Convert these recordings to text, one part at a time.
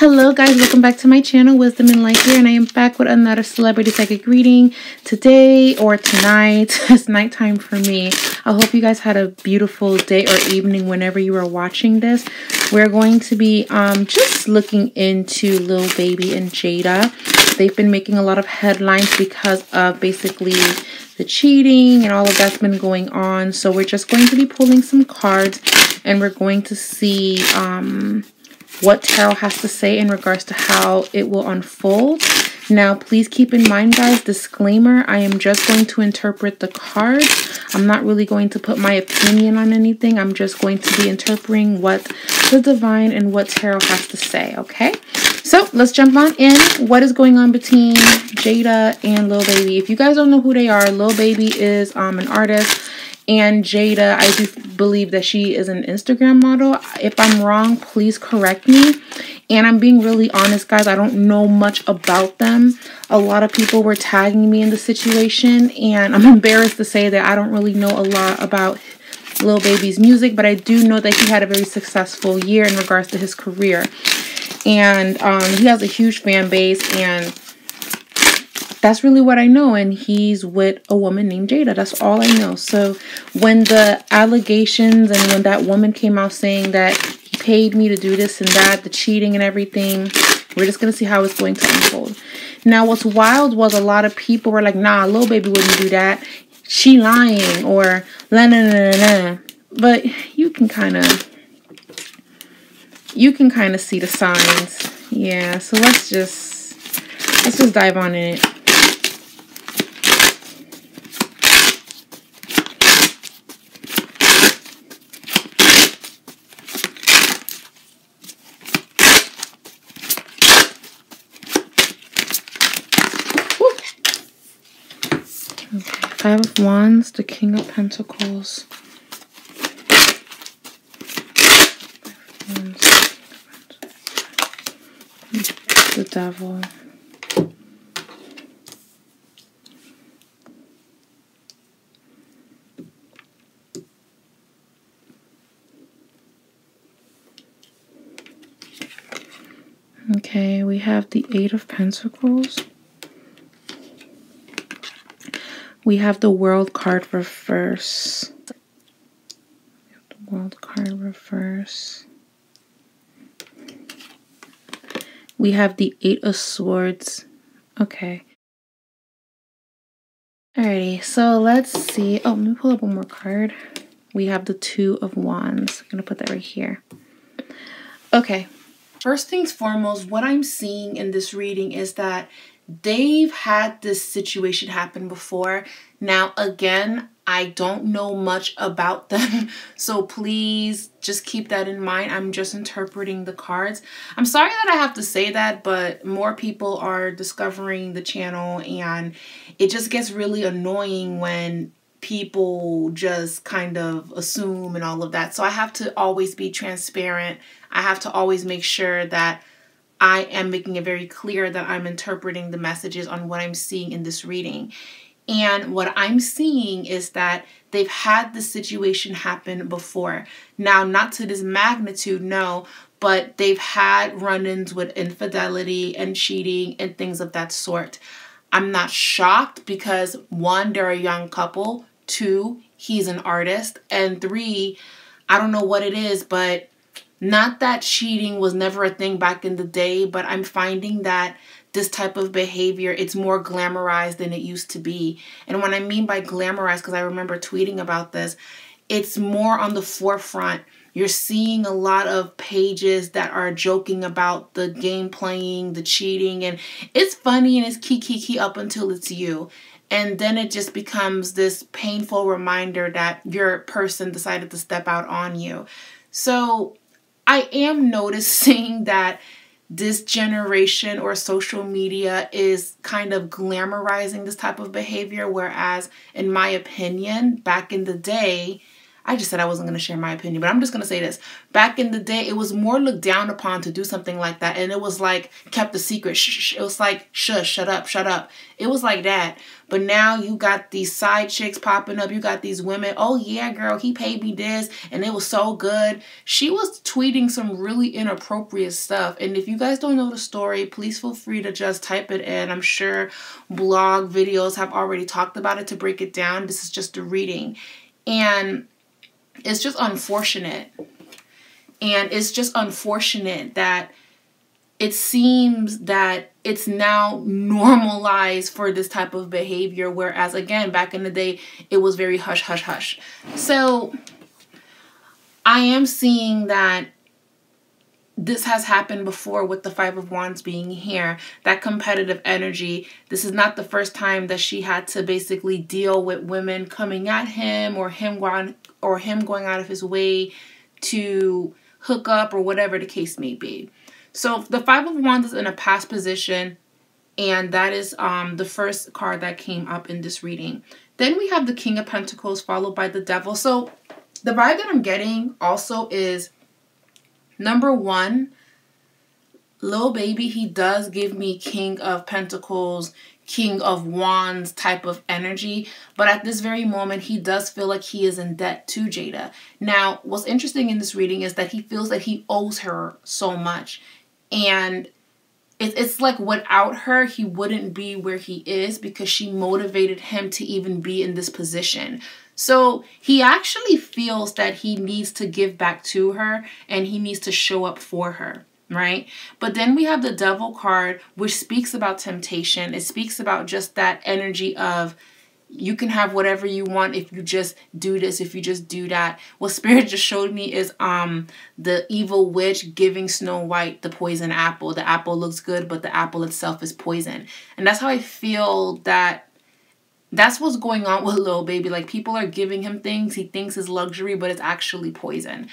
Hello guys, welcome back to my channel, Wisdom and Light here, and I am back with another celebrity psychic reading today or tonight. It's nighttime for me. I hope you guys had a beautiful day or evening whenever you are watching this. We're going to be just looking into Lil Baby and Jayda. They've been making a lot of headlines because of basically the cheating and all of that's been going on. So we're just going to be pulling some cards and we're going to see what tarot has to say in regards to how it will unfold. Now, please keep in mind, guys, disclaimer, I am just going to interpret the cards. I'm not really going to put my opinion on anything. I'm just going to be interpreting what the divine and what tarot has to say, okay? So, let's jump on in. What is going on between Jayda and Lil Baby? If you guys don't know who they are, Lil Baby is an artist. And Jayda, I do believe that she is an Instagram model. If I'm wrong, please correct me. And I'm being really honest, guys. I don't know much about them. A lot of people were tagging me in the situation. And I'm embarrassed to say that I don't really know a lot about Lil Baby's music. But I do know that he had a very successful year in regards to his career. And he has a huge fan base. And that's really what I know, and he's with a woman named Jayda. That's all I know. So when the allegations and when that woman came out saying that he paid me to do this and that, the cheating and everything, we're just going to see how it's going to unfold. Now, what's wild was a lot of people were like, nah, Lil Baby wouldn't do that. She lying or la na na na na. But you can kind of see the signs. Yeah, so let's just dive on in it. Five of Wands, the King of Pentacles. The Devil. Okay, we have the Eight of Pentacles. We have the World card reverse. The World card reverse. We have the Eight of Swords. Okay. Alrighty, so let's see. Oh, let me pull up one more card. We have the Two of Wands. I'm going to put that right here. Okay. First things foremost, what I'm seeing in this reading is that they've had this situation happen before. Now, again, I don't know much about them, so please just keep that in mind. I'm just interpreting the cards. I'm sorry that I have to say that, but more people are discovering the channel, and it just gets really annoying when people just kind of assume and all of that. So I have to always be transparent. I have to always make sure that I am making it very clear that I'm interpreting the messages on what I'm seeing in this reading. And what I'm seeing is that they've had this situation happen before. Now, not to this magnitude, no, but they've had run-ins with infidelity and cheating and things of that sort. I'm not shocked because, one, they're a young couple. Two, he's an artist. And three, I don't know what it is, but not that cheating was never a thing back in the day, but I'm finding that this type of behavior, it's more glamorized than it used to be. And what I mean by glamorized, because I remember tweeting about this, it's more on the forefront. You're seeing a lot of pages that are joking about the game playing, the cheating, and it's funny and it's kiki up until it's you. And then it just becomes this painful reminder that your person decided to step out on you. So I am noticing that this generation or social media is kind of glamorizing this type of behavior, whereas in my opinion, back in the day, I just said I wasn't going to share my opinion, but I'm just going to say this. Back in the day, it was more looked down upon to do something like that. And it was like kept a secret. Shh. It was like, shush, shut up, shut up. It was like that. But now you got these side chicks popping up. You got these women. Oh, yeah, girl, he paid me this and it was so good. She was tweeting some really inappropriate stuff. And if you guys don't know the story, please feel free to just type it in. I'm sure blog videos have already talked about it to break it down. This is just a reading. And it's just unfortunate. And it's just unfortunate that it seems that it's now normalized for this type of behavior. Whereas, again, back in the day, it was very hush, hush, hush. So I am seeing that this has happened before with the Five of Wands being here. That competitive energy. This is not the first time that she had to basically deal with women coming at him or him going out of his way to hook up or whatever the case may be. So the Five of Wands is in a past position, and that is the first card that came up in this reading. Then we have the King of Pentacles followed by the Devil. So the vibe that I'm getting also is, number one, Lil Baby, he does give me King of Pentacles, King of Wands type of energy. But at this very moment, he does feel like he is in debt to Jayda. Now, what's interesting in this reading is that he feels that he owes her so much. And it's like without her, he wouldn't be where he is because she motivated him to even be in this position. So he actually feels that he needs to give back to her and he needs to show up for her, right? But then we have the Devil card, which speaks about temptation. It speaks about just that energy of you can have whatever you want if you just do this, if you just do that. What Spirit just showed me is the evil witch giving Snow White the poison apple. The apple looks good, but the apple itself is poison. And that's how I feel that that's what's going on with Lil Baby. Like, people are giving him things he thinks is luxury, but it's actually poison.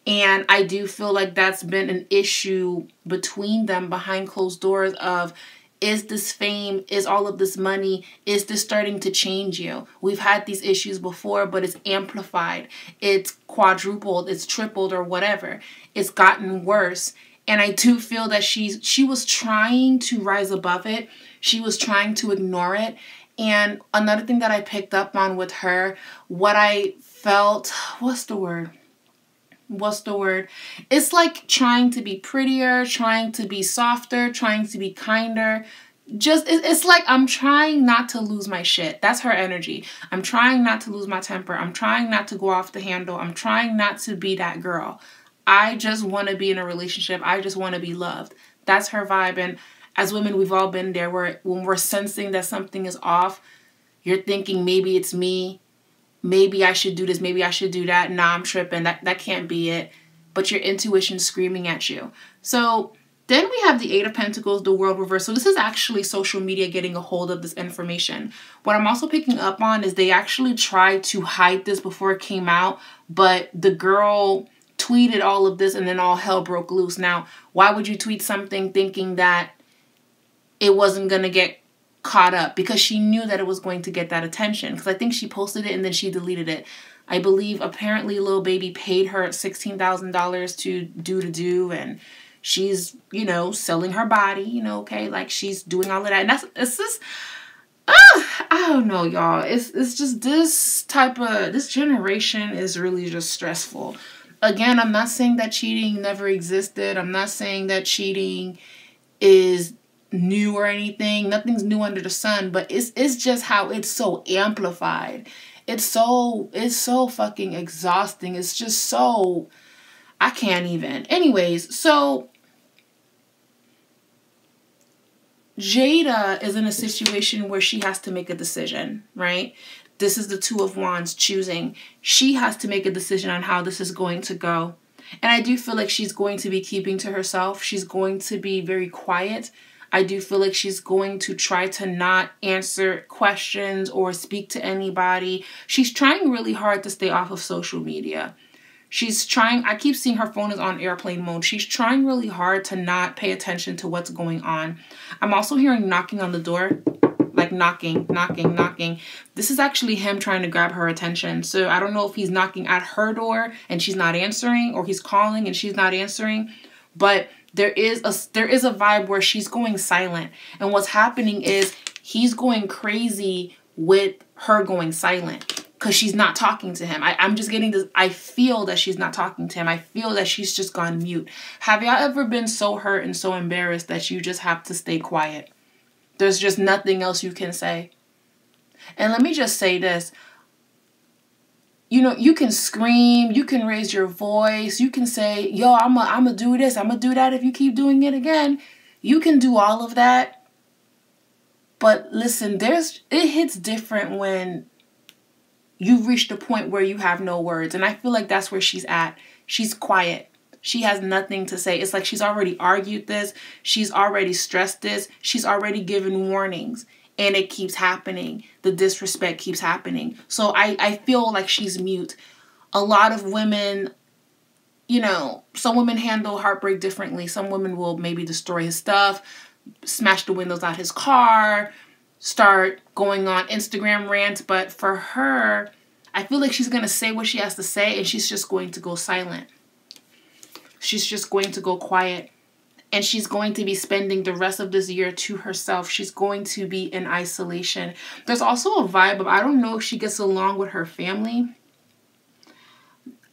And I do feel like that's been an issue between them behind closed doors of, is this fame, is all of this money, is this starting to change you? We've had these issues before, but it's amplified. It's quadrupled, it's tripled or whatever. It's gotten worse. And I do feel that she was trying to rise above it. She was trying to ignore it. And another thing that I picked up on with her, what I felt, what's the word? It's like trying to be prettier, trying to be softer, trying to be kinder. It's like I'm trying not to lose my shit. That's her energy. I'm trying not to lose my temper. I'm trying not to go off the handle. I'm trying not to be that girl. I just want to be in a relationship. I just want to be loved. That's her vibe. And as women, we've all been there where when we're sensing that something is off, you're thinking maybe it's me. Maybe I should do this. Maybe I should do that. Nah, I'm tripping. That can't be it. But your intuition's screaming at you. So then we have the Eight of Pentacles, the World reverse. So this is actually social media getting a hold of this information. What I'm also picking up on is they actually tried to hide this before it came out. But the girl tweeted all of this and then all hell broke loose. Now, why would you tweet something thinking that it wasn't going to get caught up? Because she knew that it was going to get that attention. Because I think she posted it and then she deleted it. I believe apparently Lil Baby paid her $16,000 to do, and she's, you know, selling her body, you know, okay, like she's doing all of that. And it's just, I don't know, y'all. It's just this generation is really just stressful. Again, I'm not saying that cheating never existed. I'm not saying that cheating is new or anything. Nothing's new under the sun, but it's just how it's so amplified. It's so fucking exhausting. It's just so, I can't even. Anyways, so Jayda is in a situation where she has to make a decision, right? This is the Two of Wands, choosing. She has to make a decision on how this is going to go. And I do feel like she's going to be keeping to herself. She's going to be very quiet. I do feel like she's going to try to not answer questions or speak to anybody. She's trying really hard to stay off of social media. She's trying, I keep seeing her phone is on airplane mode. She's trying really hard to not pay attention to what's going on. I'm also hearing knocking on the door. like knocking, knocking, knocking. This is actually him trying to grab her attention. So I don't know if he's knocking at her door and she's not answering, or he's calling and she's not answering. But there is a vibe where she's going silent. And what's happening is he's going crazy with her going silent because she's not talking to him. I'm just getting this. I feel that she's not talking to him. I feel that she's just gone mute. Have y'all ever been so hurt and so embarrassed that you just have to stay quiet? There's just nothing else you can say. And let me just say this. You know, you can scream, you can raise your voice, you can say, yo, I'm gonna do this, I'm gonna do that if you keep doing it again. You can do all of that. But listen, it hits different when you've reached a point where you have no words. And I feel like that's where she's at. She's quiet. She has nothing to say. It's like she's already argued this. She's already stressed this. She's already given warnings. And it keeps happening. The disrespect keeps happening. So I feel like she's mute. A lot of women, you know, some women handle heartbreak differently. Some women will maybe destroy his stuff, smash the windows out his car, start going on Instagram rants. But for her, I feel like she's going to say what she has to say, and she's just going to go silent. She's just going to go quiet. And she's going to be spending the rest of this year to herself. She's going to be in isolation. There's also a vibe of, I don't know if she gets along with her family.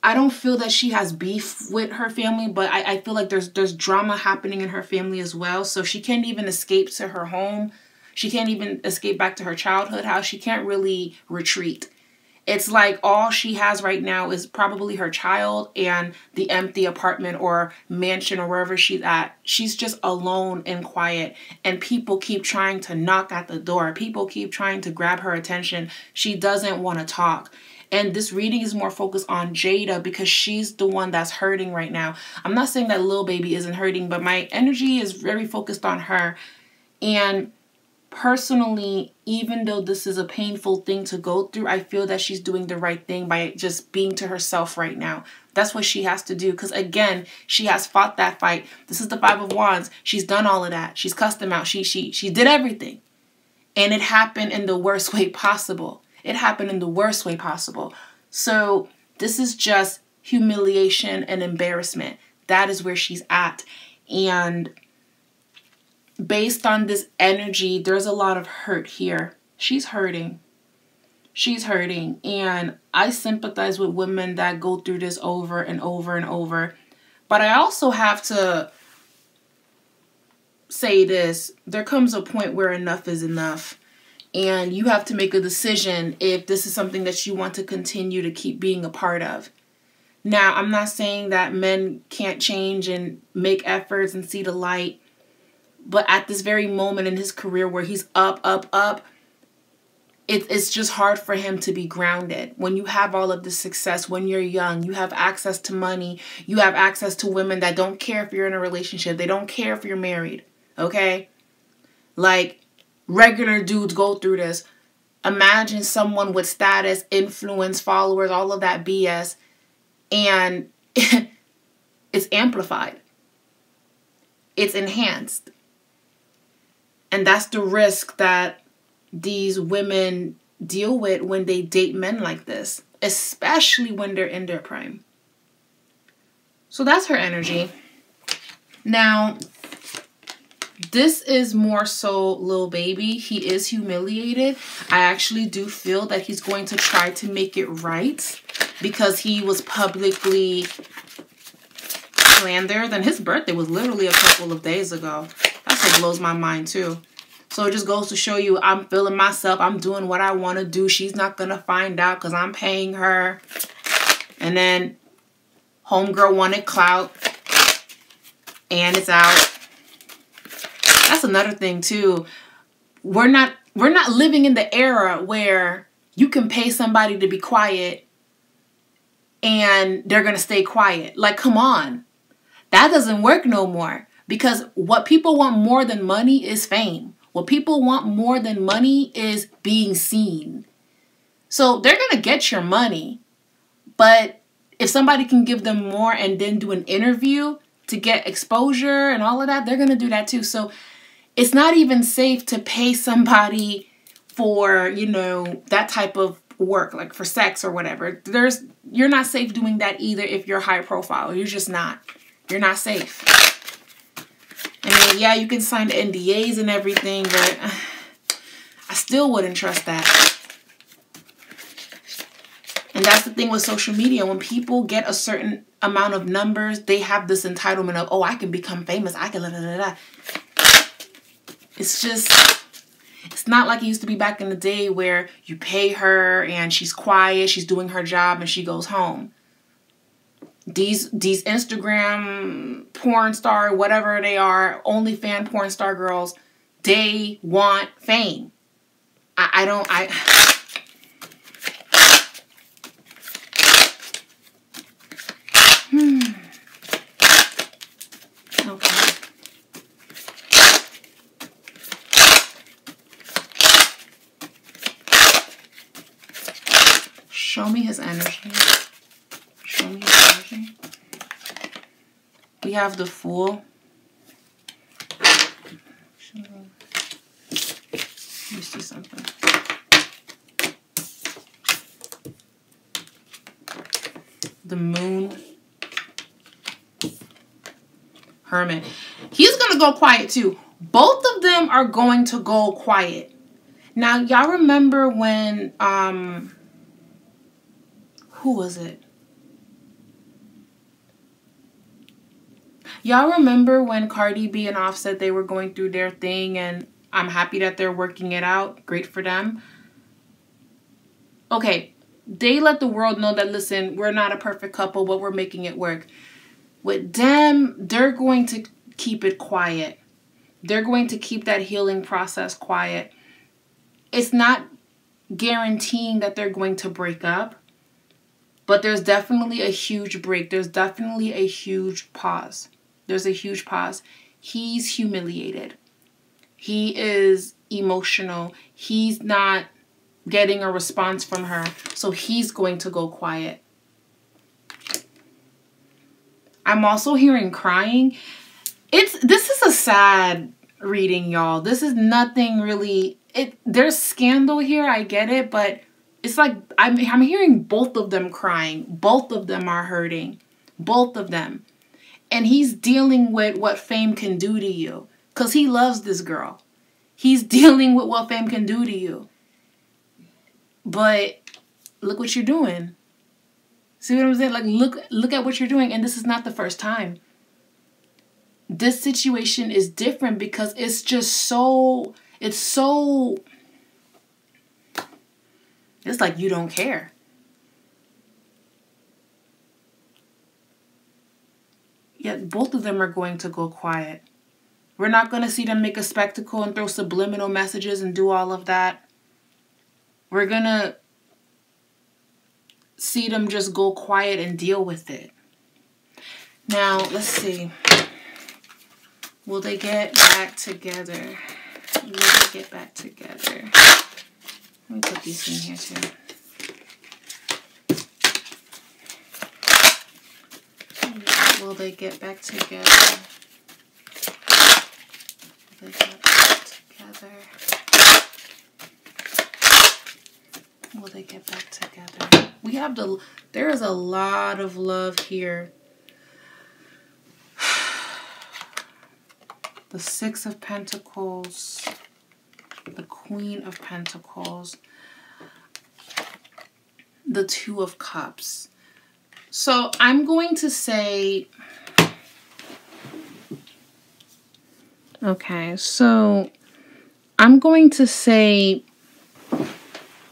I don't feel that she has beef with her family, but I feel like there's drama happening in her family as well. So she can't even escape to her home. She can't even escape back to her childhood house. She can't really retreat. It's like all she has right now is probably her child and the empty apartment or mansion or wherever she's at. She's just alone and quiet. And people keep trying to knock at the door. People keep trying to grab her attention. She doesn't want to talk. And this reading is more focused on Jayda because she's the one that's hurting right now. I'm not saying that Lil Baby isn't hurting, but my energy is very focused on her. And personally, even though this is a painful thing to go through, I feel that she's doing the right thing by just being to herself right now. That's what she has to do. Because again, she has fought that fight. This is the Five of Wands. She's done all of that. She's cussed him out. She did everything. And it happened in the worst way possible. It happened in the worst way possible. So this is just humiliation and embarrassment. That is where she's at. And based on this energy, there's a lot of hurt here. She's hurting. She's hurting. And I sympathize with women that go through this over and over and over. But I also have to say this. There comes a point where enough is enough. And you have to make a decision if this is something that you want to continue to keep being a part of. Now, I'm not saying that men can't change and make efforts and see the light. But at this very moment in his career where he's up, it's just hard for him to be grounded. When you have all of this success, when you're young, you have access to money, you have access to women that don't care if you're in a relationship. They don't care if you're married, okay? Like, regular dudes go through this. Imagine someone with status, influence, followers, all of that BS, and it's amplified. It's enhanced. And that's the risk that these women deal with when they date men like this, especially when they're in their prime. So that's her energy. Now, this is more so Lil Baby. He is humiliated. I actually do feel that he's going to try to make it right because he was publicly slandered. And his birthday was literally a couple of days ago. That's what blows my mind too. So it just goes to show you I'm feeling myself. I'm doing what I want to do. She's not going to find out because I'm paying her. And then homegirl wanted clout. And it's out. That's another thing too. We're not living in the era where you can pay somebody to be quiet and they're going to stay quiet. Like, come on. That doesn't work no more. Because what people want more than money is fame. What people want more than money is being seen. So they're going to get your money. But if somebody can give them more and then do an interview to get exposure and all of that, they're going to do that too. So it's not even safe to pay somebody for, you know, that type of work, like for sex or whatever. You're not safe doing that either if you're high profile. You're just not. You're not safe. I mean, yeah, you can sign NDAs and everything, but I still wouldn't trust that. And that's the thing with social media. When people get a certain amount of numbers, they have this entitlement of, oh, I can become famous. I can It's just, it's not like it used to be back in the day where you pay her and she's quiet, she's doing her job, and she goes home. These Instagram porn star, whatever they are, OnlyFans porn star girls, they want fame. Okay. Show me his energy. Show me his energy. We have the Fool. Let me see something. The Moon. Hermit. He's going to go quiet too. Both of them are going to go quiet. Now, y'all remember when, who was it? Y'all remember when Cardi B and Offset, they were going through their thing, and I'm happy that they're working it out. Great for them. Okay, they let the world know that, listen, we're not a perfect couple, but we're making it work. With them, they're going to keep it quiet. They're going to keep that healing process quiet. It's not guaranteeing that they're going to break up, but there's definitely a huge break. There's definitely a huge pause. There's a huge pause. He's humiliated. He is emotional. He's not getting a response from her, so he's going to go quiet. I'm also hearing crying. This is a sad reading, y'all. This is nothing really. There's scandal here, I get it, but it's like I'm hearing both of them crying. Both of them are hurting. Both of them. And he's dealing with what fame can do to you, because he loves this girl. He's dealing with what fame can do to you. But look what you're doing. See what I'm saying? Like, look at what you're doing. And this is not the first time. This situation is different because it's just so, it's like you don't care. Yet both of them are going to go quiet. We're not going to see them make a spectacle and throw subliminal messages and do all of that. We're going to see them just go quiet and deal with it. Now, let's see. Will they get back together? Will they get back together? Let me put these in here too. Will they get back together? Will they get back together? Will they get back together? We have there is a lot of love here. The Six of Pentacles, the Queen of Pentacles, the Two of Cups. So I'm going to say, okay, so I'm going to say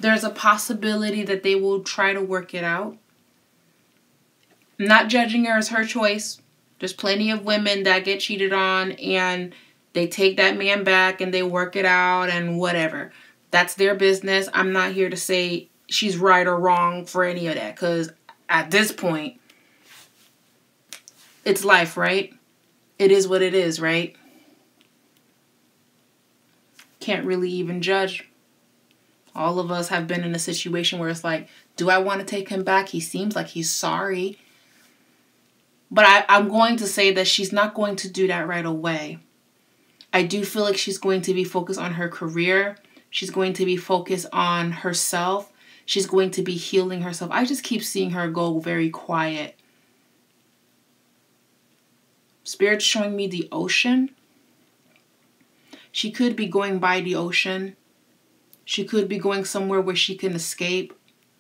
there's a possibility that they will try to work it out. I'm not judging her, it's her choice. There's plenty of women that get cheated on and they take that man back and they work it out and whatever. That's their business. I'm not here to say she's right or wrong for any of that, because at this point, it's life, right? It is what it is, right? Can't really even judge. All of us have been in a situation where it's like, do I want to take him back? He seems like he's sorry. But I'm going to say that she's not going to do that right away. I do feel like she's going to be focused on her career. She's going to be focused on herself. She's going to be healing herself. I just keep seeing her go very quiet. Spirit's showing me the ocean. She could be going by the ocean. She could be going somewhere where she can escape.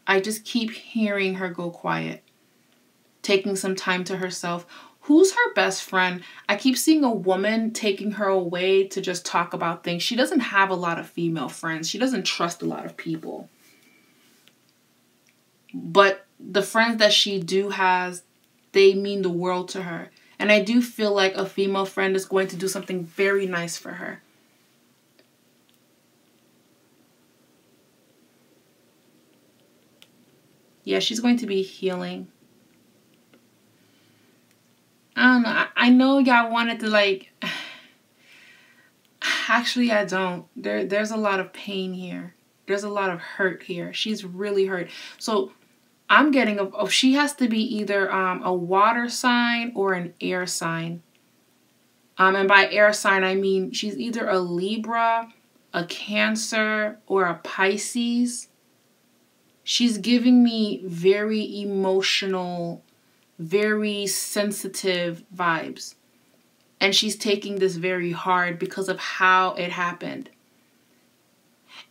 I just keep hearing her go quiet. Taking some time to herself. Who's her best friend? I keep seeing a woman taking her away to just talk about things. She doesn't have a lot of female friends. She doesn't trust a lot of people. But the friends that she do has, they mean the world to her. And I do feel like a female friend is going to do something very nice for her. Yeah, she's going to be healing. I don't know. I know y'all wanted to like... Actually, I don't. There's a lot of pain here. There's a lot of hurt here. She's really hurt. So I'm getting... she has to be either a water sign or an air sign. And by air sign, I mean she's either a Libra, a Cancer, or a Pisces. She's giving me very emotional, very sensitive vibes. And she's taking this very hard because of how it happened.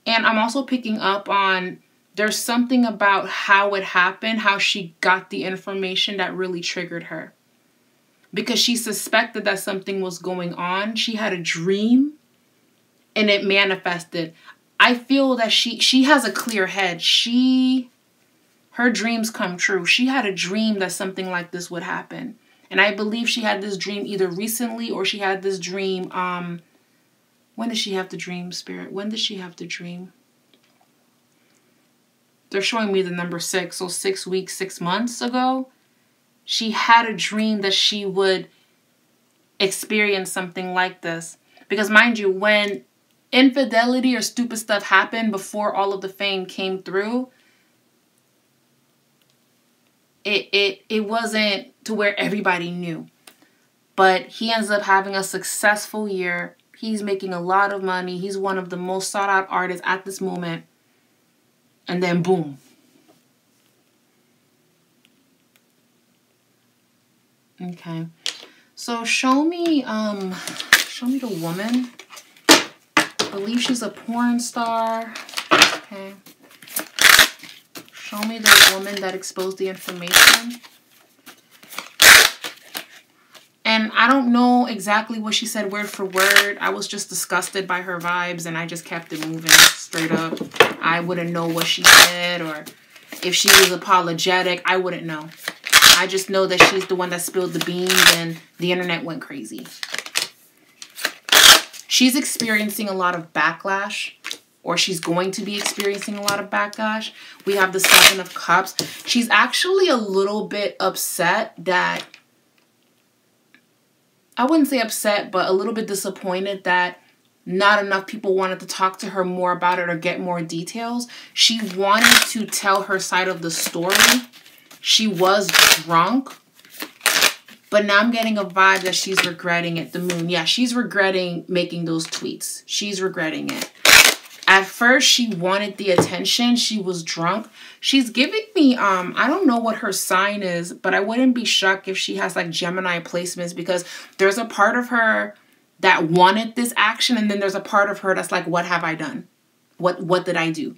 And I'm also picking up on there's something about how it happened, how she got the information that really triggered her. Because she suspected that something was going on. She had a dream and it manifested. I feel that she has a clear head. Her dreams come true. She had a dream that something like this would happen. And I believe she had this dream either recently or she had this dream. When did she have the dream, Spirit? When did she have the dream? They're showing me the number 6. So 6 weeks, 6 months ago. She had a dream that she would experience something like this. Because mind you, when infidelity or stupid stuff happened before all of the fame came through, it wasn't to where everybody knew. But he ends up having a successful year. He's making a lot of money. He's one of the most sought out artists at this moment. And then boom. Okay. So show me the woman. I believe she's a porn star. Okay. Show me the woman that exposed the information. And I don't know exactly what she said word for word. I was just disgusted by her vibes and I just kept it moving straight up. I wouldn't know what she said or if she was apologetic. I wouldn't know. I just know that she's the one that spilled the beans and the internet went crazy. She's experiencing a lot of backlash, or she's going to be experiencing a lot of backlash. We have the 7 of Cups. She's actually a little bit upset that, I wouldn't say upset, but a little bit disappointed that not enough people wanted to talk to her more about it or get more details. She wanted to tell her side of the story. She was drunk. But now I'm getting a vibe that she's regretting it. The moon. Yeah, she's regretting making those tweets. She's regretting it. At first, she wanted the attention. She was drunk. She's giving me, I don't know what her sign is, but I wouldn't be shocked if she has like Gemini placements because there's a part of her that wanted this action. And then there's a part of her that's like, what have I done? What did I do?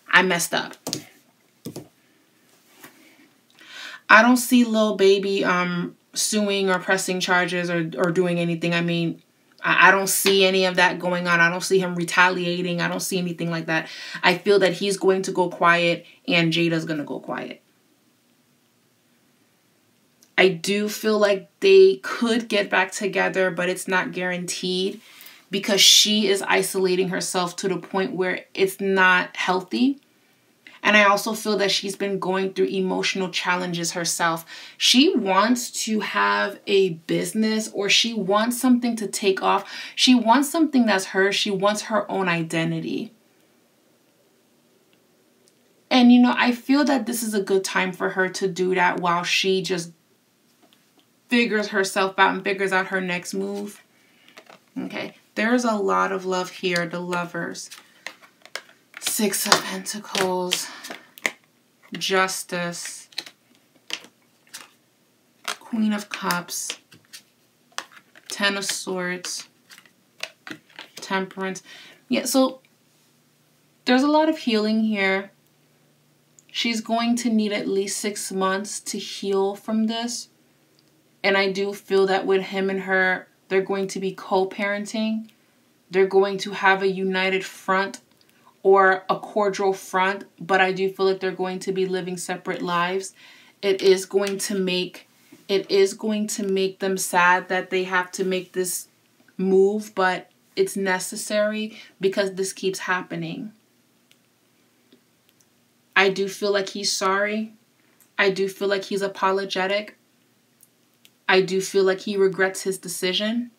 I messed up. I don't see Lil Baby suing or pressing charges or doing anything. I mean, I don't see any of that going on. I don't see him retaliating. I don't see anything like that. I feel that he's going to go quiet and Jayda's going to go quiet. I do feel like they could get back together, but it's not guaranteed because she is isolating herself to the point where it's not healthy. And I also feel that she's been going through emotional challenges herself. She wants to have a business or she wants something to take off. She wants something that's hers. She wants her own identity. And, you know, I feel that this is a good time for her to do that while she just figures herself out and figures out her next move. Okay. There's a lot of love here. The Lovers. Six of Pentacles, Justice, Queen of Cups, Ten of Swords, Temperance. Yeah, so there's a lot of healing here. She's going to need at least 6 months to heal from this. And I do feel that with him and her, they're going to be co-parenting. They're going to have a united front or a cordial front, but I do feel like they're going to be living separate lives. It is going to make them sad that they have to make this move, but it's necessary because this keeps happening. I do feel like he's sorry. I do feel like he's apologetic. I do feel like he regrets his decision.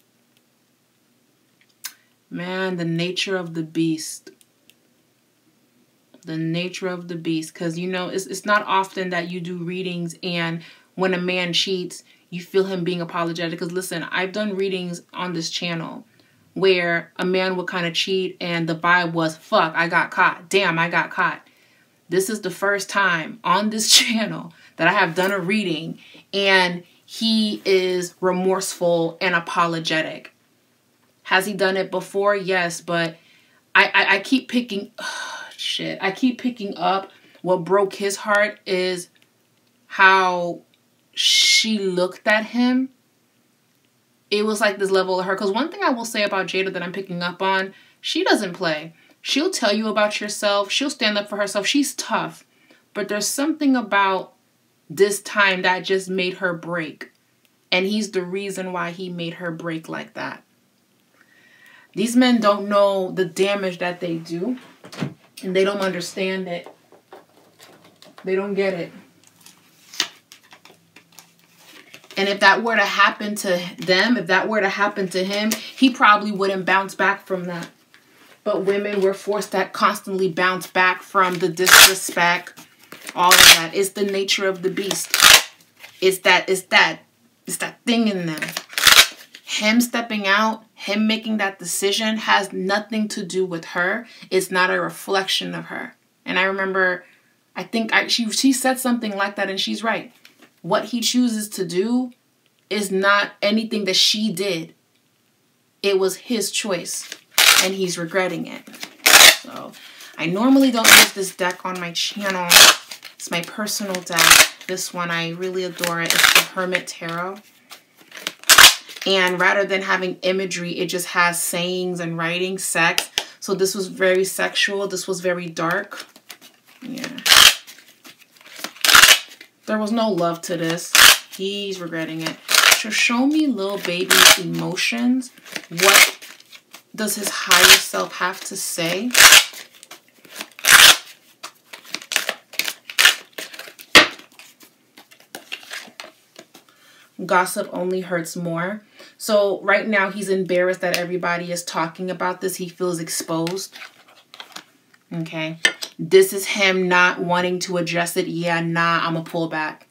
Man, the nature of the beast. The nature of the beast. Because, you know, it's not often that you do readings and when a man cheats, you feel him being apologetic. Because, listen, I've done readings on this channel where a man would kind of cheat and the vibe was, fuck, I got caught. Damn, I got caught. This is the first time on this channel that I have done a reading and he is remorseful and apologetic. Has he done it before? Yes, but I keep picking... shit. I keep picking up what broke his heart is how she looked at him. It was like this level of her. Because one thing I will say about Jayda that I'm picking up on, she doesn't play. She'll tell you about yourself. She'll stand up for herself. She's tough. But there's something about this time that just made her break. And he's the reason why he made her break like that. These men don't know the damage that they do. And they don't understand it. They don't get it. And if that were to happen to them, if that were to happen to him, he probably wouldn't bounce back from that. But women were forced to constantly bounce back from the disrespect, all of that. It's the nature of the beast. It's that thing in them. Him stepping out, him making that decision has nothing to do with her. It's not a reflection of her. And I remember, she said something like that and she's right. What he chooses to do is not anything that she did. It was his choice and he's regretting it. So I normally don't use this deck on my channel. It's my personal deck. This one, I really adore it. It's the Hermit Tarot. And rather than having imagery, it just has sayings and writing, sex. So this was very sexual. This was very dark. Yeah. There was no love to this. He's regretting it. So show me little baby's emotions. What does his higher self have to say? Gossip only hurts more. So right now he's embarrassed that everybody is talking about this. He feels exposed. Okay. This is him not wanting to address it. Yeah, nah, I'm going to pull back.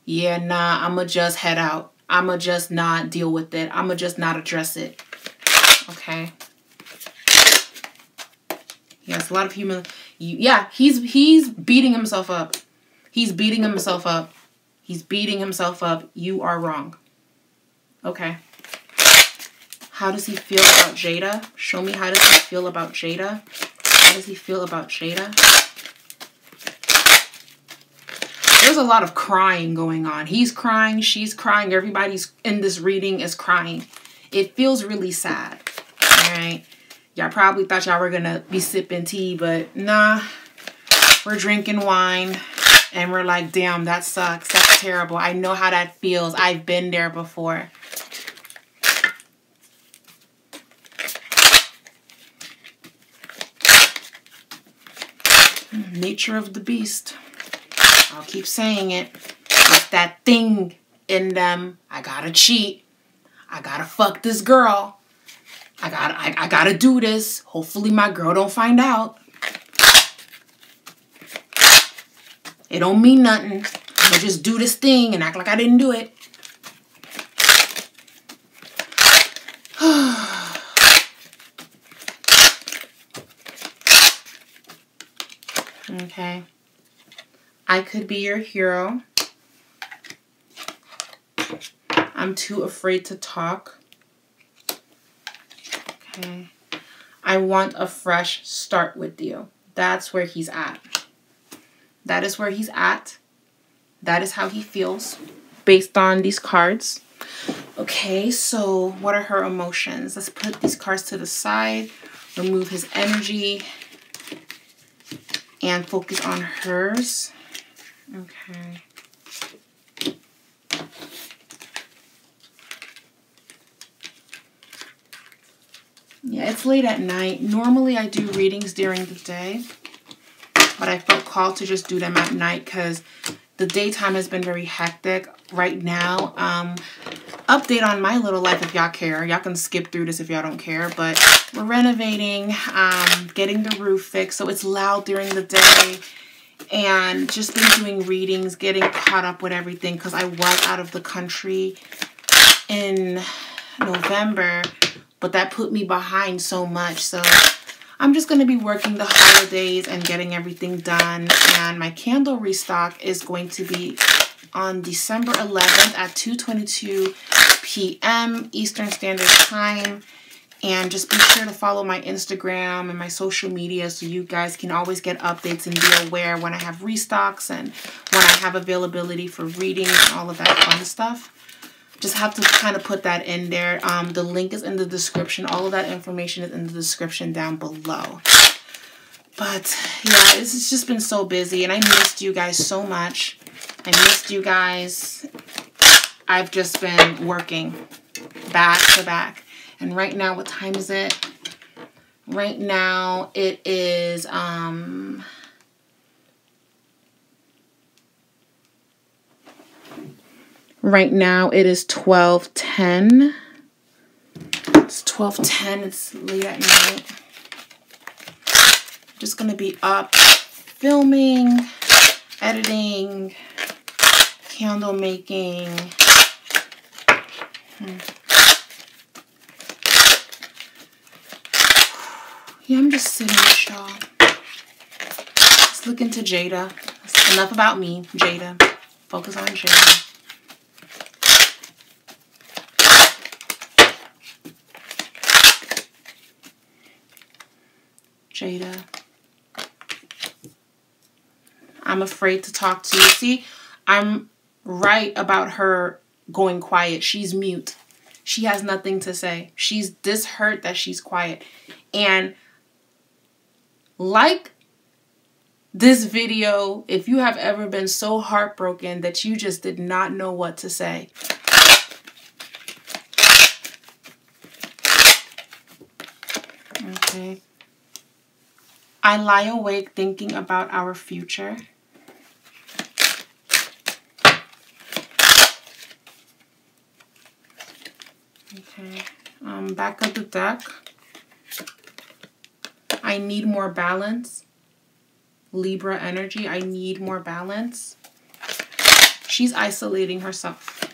Yeah, nah, I'm going to just head out. I'm going to just not deal with it. I'm going to just not address it. Okay. Yes, a lot of human. Yeah, he's beating himself up. He's beating himself up. He's beating himself up. You are wrong. Okay. How does he feel about Jayda? Show me, how does he feel about Jayda? How does he feel about Jayda? There's a lot of crying going on. He's crying. She's crying. Everybody's in this reading is crying. It feels really sad. All right. Y'all probably thought y'all were going to be sipping tea, but nah. We're drinking wine. And we're like, damn, that sucks. That's terrible. I know how that feels. I've been there before. Nature of the beast. I'll keep saying it. It's that thing in them. I gotta cheat. I gotta fuck this girl. I gotta do this. Hopefully my girl don't find out. It don't mean nothing. I'm gonna just do this thing and act like I didn't do it. Okay. I could be your hero. I'm too afraid to talk. Okay. I want a fresh start with you. That's where he's at. That is where he's at. That is how he feels based on these cards. Okay, so what are her emotions? Let's put these cards to the side, remove his energy, and focus on hers. Okay. Yeah, it's late at night. Normally I do readings during the day, but I felt called to just do them at night because the daytime has been very hectic right now. Update on my little life if y'all care. Y'all can skip through this if y'all don't care, but we're renovating, getting the roof fixed, so it's loud during the day, and just been doing readings, getting caught up with everything because I was out of the country in November, but that put me behind so much. So I'm just going to be working the holidays and getting everything done. And my candle restock is going to be on December 11th at 2:22 p.m. Eastern Standard Time. And just be sure to follow my Instagram and my social media so you guys can always get updates and be aware when I have restocks and when I have availability for readings and all of that fun stuff. Just have to kind of put that in there. The link is in the description. All of that information is in the description down below. But yeah, it's just been so busy and I missed you guys so much. I missed you guys. I've just been working back to back. And right now, what time is it? Right now it is right now it is 12:10. It's 12:10. It's late at night. I'm just gonna be up filming, editing, candle making. Yeah, I'm just sitting with y'all. Let's look into Jayda. Enough about me, Jayda. Focus on Jayda. Jayda. I'm afraid to talk to you. See, I'm right about her going quiet. She's mute. She has nothing to say. She's this hurt that she's quiet. And like this video if you have ever been so heartbroken that you just did not know what to say. Okay. I lie awake thinking about our future. Okay. Back of the deck. I need more balance. Libra energy. I need more balance. She's isolating herself.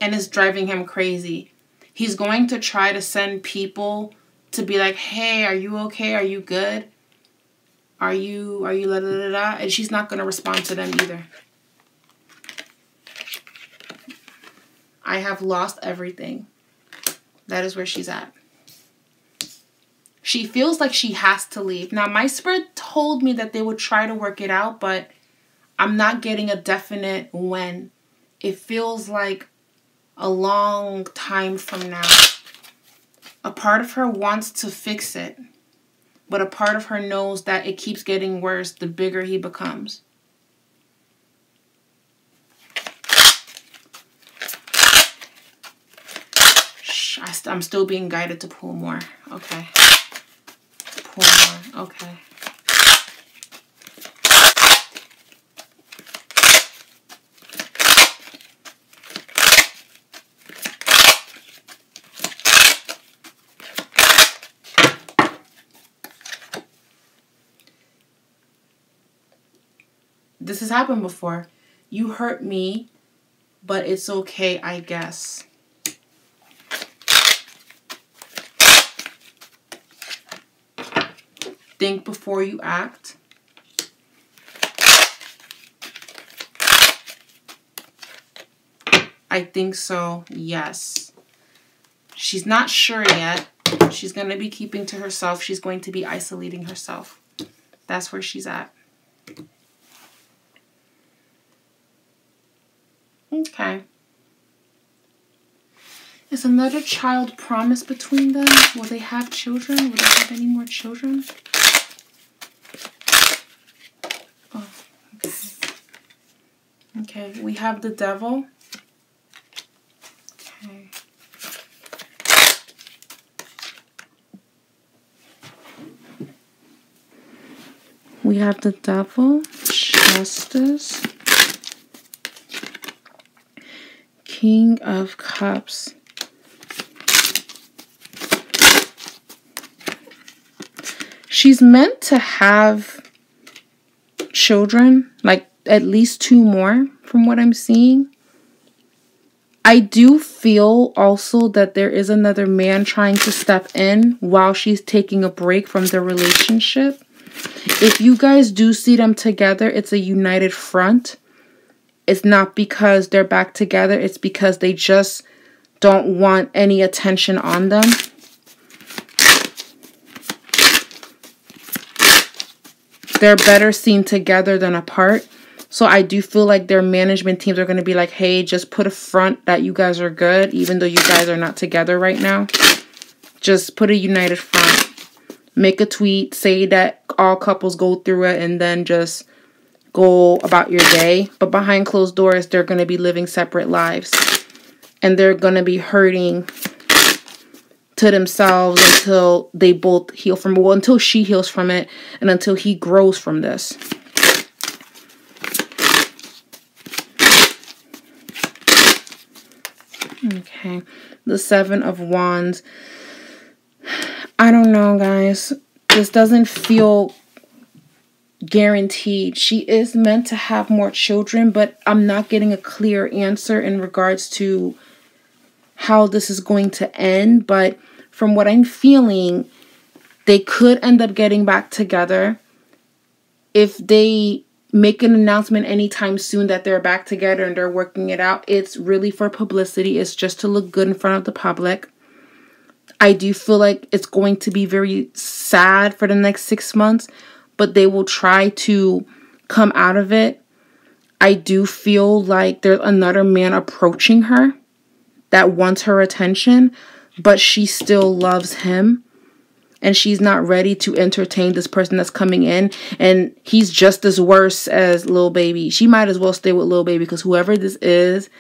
And it's driving him crazy. He's going to try to send people to be like, hey, are you okay? Are you good? Are you la da da da? And she's not going to respond to them either. I have lost everything. That is where she's at. She feels like she has to leave. Now, my spirit told me that they would try to work it out, but I'm not getting a definite when. It feels like a long time from now. A part of her wants to fix it, but a part of her knows that it keeps getting worse the bigger he becomes. I'm still being guided to pull more. Okay. Pull more. Okay. This has happened before. You hurt me, but it's okay, I guess. think before you act. I think so, yes. She's not sure yet. She's going to be keeping to herself. She's going to be isolating herself. That's where she's at. Okay. Is another child promised between them? Will they have children? Will they have any more children? Oh, okay. Okay, we have the devil. Okay. We have the devil, justice, King of Cups. She's meant to have children, like at least 2 more from what I'm seeing. I do feel also that there is another man trying to step in while she's taking a break from the relationship. If you guys do see them together, it's a united front. It's not because they're back together. It's because they just don't want any attention on them. They're better seen together than apart. So I do feel like their management teams are going to be like, hey, just put a front that you guys are good, even though you guys are not together right now. Just put a united front. Make a tweet, say that all couples go through it, and then just go about your day. But behind closed doors, they're going to be living separate lives. And they're going to be hurting to themselves until they both heal from it. Well, until she heals from it and until he grows from this. Okay, the 7 of Wands. I don't know, guys. This doesn't feel guaranteed. She is meant to have more children, but I'm not getting a clear answer in regards to how this is going to end. But from what I'm feeling, they could end up getting back together. If they make an announcement anytime soon that they're back together and they're working it out, it's really for publicity. It's just to look good in front of the public. I do feel like it's going to be very sad for the next 6 months, but they will try to come out of it. I do feel like there's another man approaching her that wants her attention, but she still loves him. And she's not ready to entertain this person that's coming in. And he's just as worse as Lil Baby. She might as well stay with Lil Baby, because whoever this is,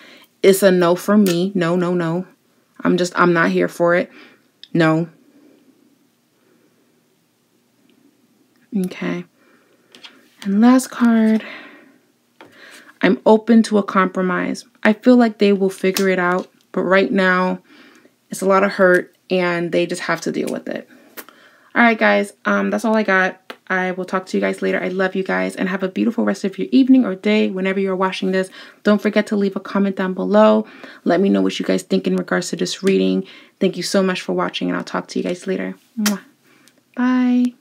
it's a no for me. No, no, no. I'm not here for it. No. Okay. And last card. I'm open to a compromise. I feel like they will figure it out. But right now, it's a lot of hurt. And they just have to deal with it. Alright guys, that's all I got. I will talk to you guys later. I love you guys and have a beautiful rest of your evening or day whenever you're watching this. Don't forget to leave a comment down below. Let me know what you guys think in regards to this reading. Thank you so much for watching and I'll talk to you guys later. Mwah. Bye.